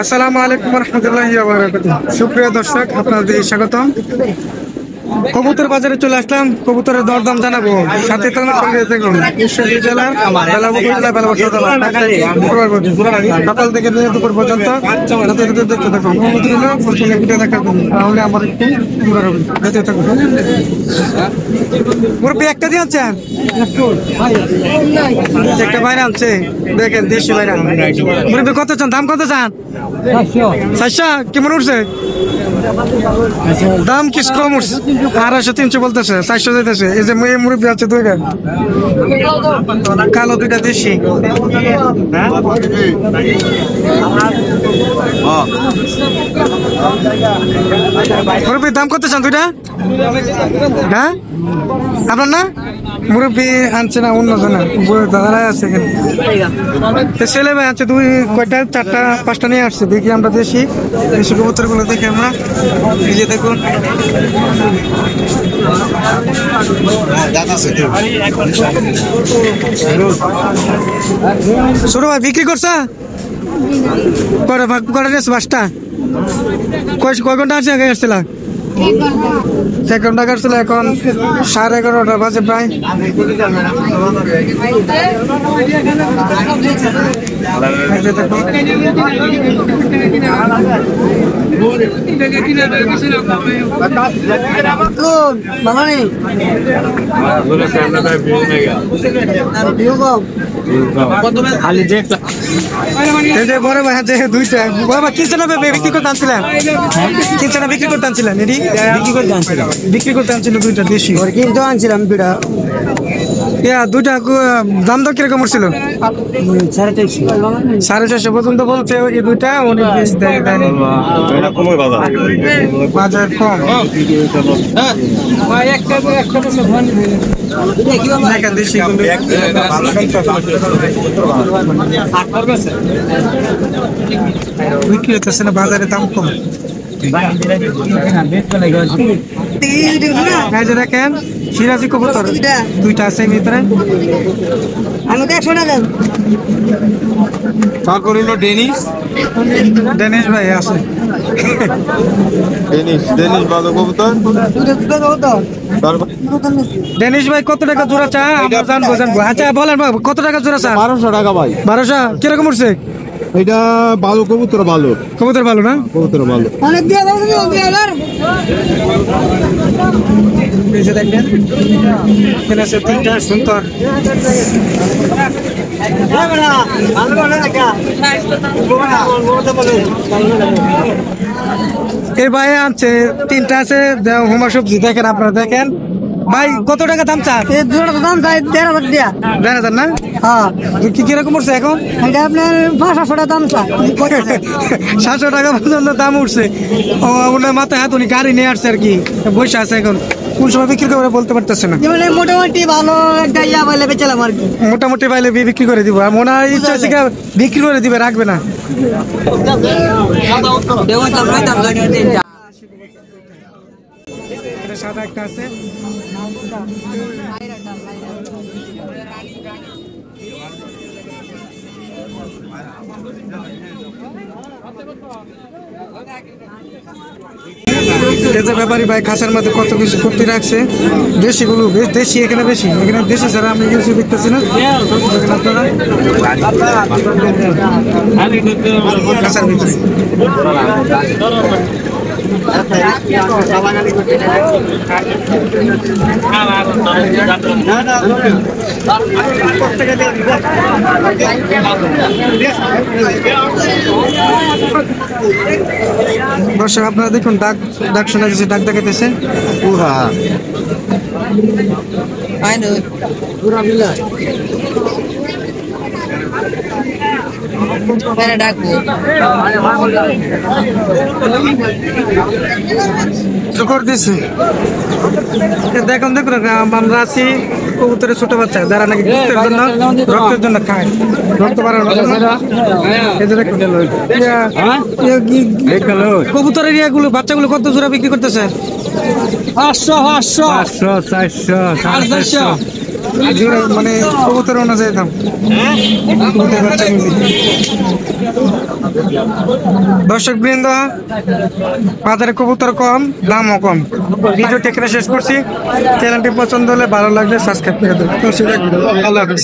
আসসালামু আলাইকুম রহমতুল্লাহি ওয়া বারাকাতুহু। সুপ্রিয় দর্শক, আপনাদের স্বাগতম। কবুতর বাজারে চলে আসলাম, কবুতরের দরদাম জানাবো। সাথে থাকুন, সঙ্গে থাকুন। ঈশ্বরদী জেলার বেলাব উপজেলা বেলাব সদর সকাল থেকে দুপুর পর্যন্ত দেখতে থাকুন। অনুমতি হলো প্রথমে ভিডিও দেখার জন্য, তাহলে আমার একটু উপকার হবে। দেখতে থাকুন। মুরব্বি একটা দিয়ে আনছেন, একটা বাইরে আনছে, দেখেন দেশি বাইরে। মুরব্বি কত চান, দাম কত চান? 400। কেমন উঠছে দাম? কিস কম উঠছে, 250-300 বলতেছে, 400 যাইতেছে। এই যে মুরব্বী আছে দুইটা, কালো দুইটা দেশি। মুরব্বী দাম কত চান দুইটা? হ্যাঁ আপনার না মুরব্বী আনছে না, অন্য জনা দাদারাই আছে এখানে। ছেলে ভাই আছে দুই কয়টা, 4টা-5টা নিয়ে আসছে। দেখি আমরা দেশি কবুতর গুলো দেখি আমরা। এই যে দেখুন, ছোট ভাই বিক্রি করছা? কটা নিয়েছে? 5টা। কয় ঘন্টা আছে আগে আসছিল? 1 ঘন্টা কাটছিল। এখন 11:30 বাজে প্রায়। বড় ভাই আছে দুইটা। বড় ভাই কিনছে না বিক্রি করতে আনছিলেন? কিনছে না বিক্রি করতে আনছিলেন? বিক্রি করতে আনছিল দুইটা দেশি। কিনতে আনছিলাম দুইটা। দুইটা দাম দর কিরকম ছিল? 450 পর্যন্ত বলছে। এই দুইটা অনেক বেশি বাজার কম। দেশি বিক্রি হতেছে না, বাজারে দাম কম। দেখেন সিরাজি কবুতর দুইটা আছে ভিতরে। আমি তো 100 টাকা। তারপর হলো ডেনিশ ভাই আছে। ডেনিশ ভালো কবুতর। ডেনিশ ভাই কত টাকা জোড়া চা? আমরা জানবো। আচ্ছা বলেন ভাই, কত টাকা জোড়া চা? 1200 টাকা ভাই। 1200 কিরকম উঠছে? এটা ভালো কবুতর, ভালো কবুতর ভালো না? কবুতর ভালো। এই যে দেখেন এখানে আছে 3টা সুন্দর। এই ভাই আনছে 3টা আছে হোমা সবজি। দেখেন আপনারা, দেখেন ভাই কত টাকা দাম চান? এই দুটো দাম চাই 1,500 টাকা। 1,500 না? হ্যাঁ। কিরকম উঠছে এখন? এটা আপনার 500 টাকা দাম চাই। 700 টাকা পর্যন্ত দাম উঠছে। ওনার মাথায় হাত, উনি গাড়ি নিয়ে আসছে আর কি, বসে আছে। এখন কোন সময় বিক্রি করে বলতে পারতেছে না। মানে মোটামুটি ভালো একটা ইয়া বলে বেচালাম আর কি। মোটামুটি পাইলে বিক্রি করে দিব। আর মনে হয় ইচ্ছা আছে বিক্রি করে দিবে, রাখবে না। সাদা একটা আছে। ব্যাপারী ভাই খাঁচার মধ্যে কত কিছু করতে রাখছে। দেশিগুলো বেশ দেশি, এখানে বেশি। এখানে দেশি ছাড়া আমি কিছু দেখতেছি না। খাঁচার ভিতরে দর্শক আপনারা দেখুন, ডাক শোনা যাচ্ছে, ডাক দেখাইতেছে। দেখুন দেখুন আমরা আছি কবুতরের ছোট বাচ্চা যারা নাকি রক্তের জন্য খায়, রক্ত বাড়ানোর কবুতরের ইয়েগুলো বাচ্চাগুলো কত জোড়া বিক্রি করতেছে? 500 500 500 400 500 মানে কবুতর অনুযায়ী দাম। কবুতরের বাচ্চা মিলে। দর্শক বৃন্দ, বাজারে কবুতর কম, দামও কম। ভিডিওটি এখানে শেষ করছি। চ্যানেলটি পছন্দ হলে ভালো লাগলে সাবস্ক্রাইব করে দেবেন। আল্লাহ হাফেজ।